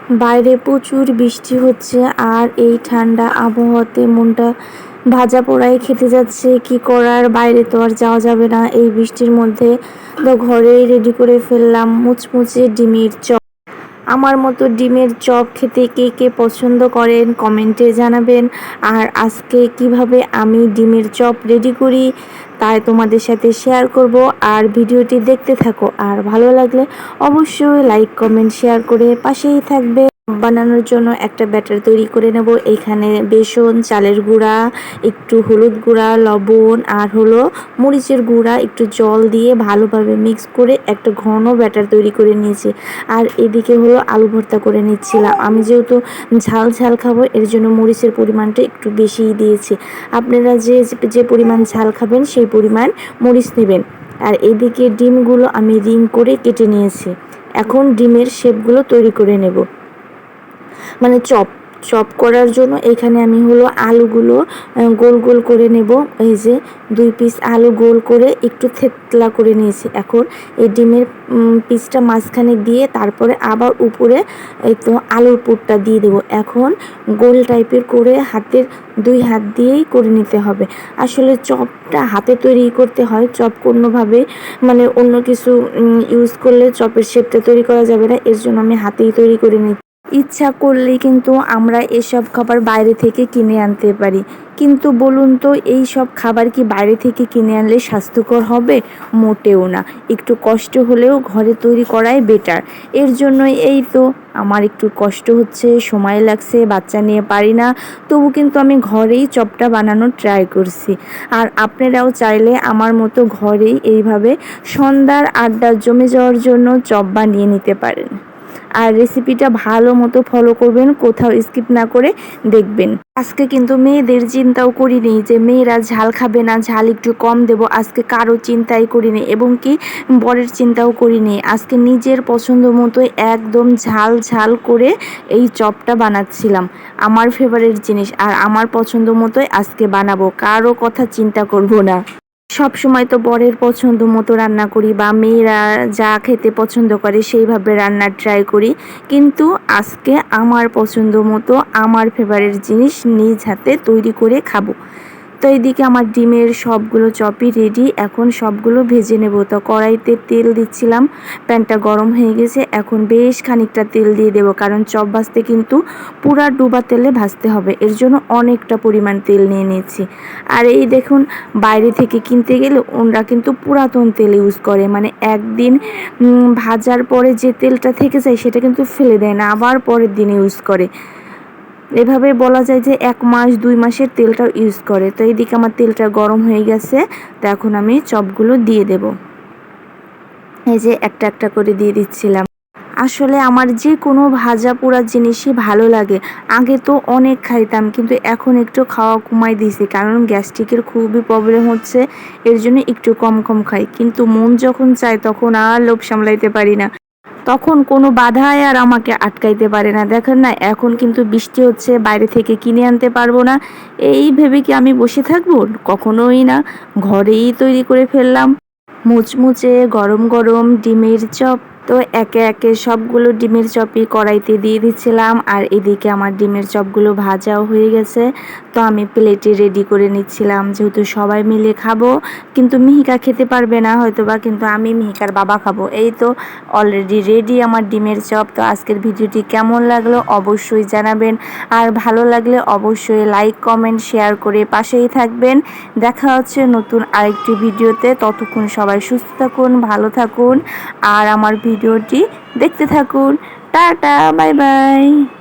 বাইরে প্রচুর বৃষ্টি হচ্ছে আর এই ঠান্ডা আবহাওয়াতে মনটা ভাজা পোড়াই খেতে যাচ্ছে। কি করার, বাইরে তো আর যাওয়া যাবে না এই বৃষ্টির মধ্যে। তো ঘরেই রেডি করে ফেললাম মুচমুচে ডিমের চপ। আমার মতো ডিমের চপ খেতে কে কে পছন্দ করেন কমেন্টে জানাবেন। আর আজকে কিভাবে আমি ডিমের চপ রেডি করি তাই তোমাদের সাথে শেয়ার করব। আর ভিডিওটি দেখতে থাকো, আর ভালো লাগলে অবশ্যই লাইক কমেন্ট শেয়ার করে পাশেই থাকবে। বানানোর জন্য একটা ব্যাটার তৈরি করে নেব। এখানে বেসন, চালের গুঁড়া, একটু হলুদ গুঁড়া, লবণ আর হলো মরিচের গুঁড়া, একটু জল দিয়ে ভালোভাবে মিক্স করে একটা ঘন ব্যাটার তৈরি করে নিয়েছি। আর এদিকে হলো আলু ভর্তা করে নিচ্ছিলাম। আমি যেহেতু ঝাল ঝাল খাবো এর জন্য মরিচের পরিমাণটা একটু বেশিই দিয়েছি। আপনারা যে যে পরিমাণ ঝাল খাবেন সেই পরিমাণ মরিচ নেবেন। আর এদিকে ডিমগুলো আমি রিং করে কেটে নিয়েছি। এখন ডিমের শেপগুলো তৈরি করে নেব, মানে চপ করার জন্য এখানে আমি হলো আলুগুলো গোল গোল করে নেব। এই যে 2 পিস আলু গোল করে একটু থেতলা করে নিয়েছি। এখন এই ডিমের পিসটা মাঝখানে দিয়ে তারপরে আবার উপরে এই তো আলুর পুরটা দিয়ে দেব। এখন গোল টাইপের করে হাতের 2 হাত দিয়েই করে নিতে হবে। আসলে চপটা হাতে তৈরি করতে হয়, চপ কোনোভাবে মানে অন্য কিছু ইউজ করলে চপের শেপটা তৈরি করা যাবে না। এর জন্য আমি হাতেই তৈরি করে নিই। ইচ্ছা করলেই কিন্তু আমরা এসব খাবার বাইরে থেকে কিনে আনতে পারি, কিন্তু বলুন তো এই সব খাবার কি বাইরে থেকে কিনে আনলে স্বাস্থ্যকর হবে? মোটেও না। একটু কষ্ট হলেও ঘরে তৈরি করাই বেটার। এর জন্যই এই তো আমার একটু কষ্ট হচ্ছে, সময় লাগছে, বাচ্চা নিয়ে পারি না, তবু কিন্তু আমি ঘরেই চপটা বানানোর ট্রাই করছি। আর আপনারাও চাইলে আমার মতো ঘরেই এইভাবে সন্ধ্যার আড্ডা জমে যাওয়ার জন্য চপ বানিয়ে নিতে পারেন। আর রেসিপিটা ভালো মতো ফলো করবেন, কোথাও স্কিপ না করে দেখবেন। আজকে কিন্তু মেয়েদের চিন্তাও করিনি যে মেয়েরা ঝাল খাবে না, ঝাল একটু কম দেব, আজকে কারো চিন্তাই করিনি এবং কি বরের চিন্তাও করিনি। আজকে নিজের পছন্দ মতো একদম ঝাল ঝাল করে এই চপটা বানাচ্ছিলাম। আমার ফেভারিট জিনিস আর আমার পছন্দ মতোই আজকে বানাবো, কারো কথা চিন্তা করব না। সব সময় তো বরের পছন্দ মতো রান্না করি বা মেয়েরা যা খেতে পছন্দ করে সেইভাবে রান্নার ট্রাই করি, কিন্তু আজকে আমার পছন্দ মতো আমার ফেভারিট জিনিস নিজ হাতে তৈরি করে খাবো। তো এইদিকে আমার ডিমের সবগুলো চপই রেডি, এখন সবগুলো ভেজে নেব। তো কড়াইতে তেল দিচ্ছিলাম, প্যানটা গরম হয়ে গেছে, এখন বেশ খানিকটা তেল দিয়ে দেবো, কারণ চপ ভাজতে কিন্তু পুরা ডুবা তেলে ভাজতে হবে। এর জন্য অনেকটা পরিমাণ তেল নিয়ে নিয়েছি। আর এই দেখুন, বাইরে থেকে কিনতে গেলে ওনারা কিন্তু পুরাতন তেল ইউজ করে, মানে একদিন ভাজার পরে যে তেলটা থেকে যায় সেটা কিন্তু ফেলে দেয় না, আবার পরের দিন ইউজ করে। এভাবে বলা যায় যে 1 মাস 2 মাসের তেলটাও ইউজ করে। তো এইদিকে আমার তেলটা গরম হয়ে গেছে, তো এখন আমি চপগুলো দিয়ে দেব। এই যে একটা একটা করে দিয়ে দিচ্ছিলাম। আসলে আমার যে কোনো ভাজা পোড়া জিনিসই ভালো লাগে। আগে তো অনেক খাইতাম, কিন্তু এখন একটু খাওয়া কমাই দিয়েছি, কারণ গ্যাস্ট্রিকের খুবই প্রবলেম হচ্ছে। এর জন্য একটু কম কম খাই, কিন্তু মন যখন চায় তখন আর লোভ সামলাইতে পারি না, তখন কোনো বাধাই আর আমাকে আটকাইতে পারে না। দেখেন না, এখন কিন্তু বৃষ্টি হচ্ছে, বাইরে থেকে কিনে আনতে পারবো না। এই ভেবে কি আমি বসে থাকবো? কখনোই না। ঘরেই তৈরি করে ফেললাম মুচমুচে গরম গরম ডিমের চপ। তো একে একে সবগুলো ডিমের চপই কড়াইতে দিয়ে দিচ্ছিলাম। আর এদিকে আমার ডিমের চপগুলো ভাজাও হয়ে গেছে, তো আমি প্লেটে রেডি করে নিচ্ছিলাম, যেহেতু সবাই মিলে খাবো। কিন্তু মিহিকা খেতে পারবে না হয়তোবা, কিন্তু আমি মিহিকার বাবা খাবো। এই তো অলরেডি রেডি আমার ডিমের চপ। তো আজকের ভিডিওটি কেমন লাগলো অবশ্যই জানাবেন, আর ভালো লাগলে অবশ্যই লাইক কমেন্ট শেয়ার করে পাশেই থাকবেন। দেখা হচ্ছে নতুন আরেকটি ভিডিওতে। ততক্ষণ সবাই সুস্থ থাকুন, ভালো থাকুন আর আমার ভিডিওটি দেখতে থাকুন। Tata, bye bye.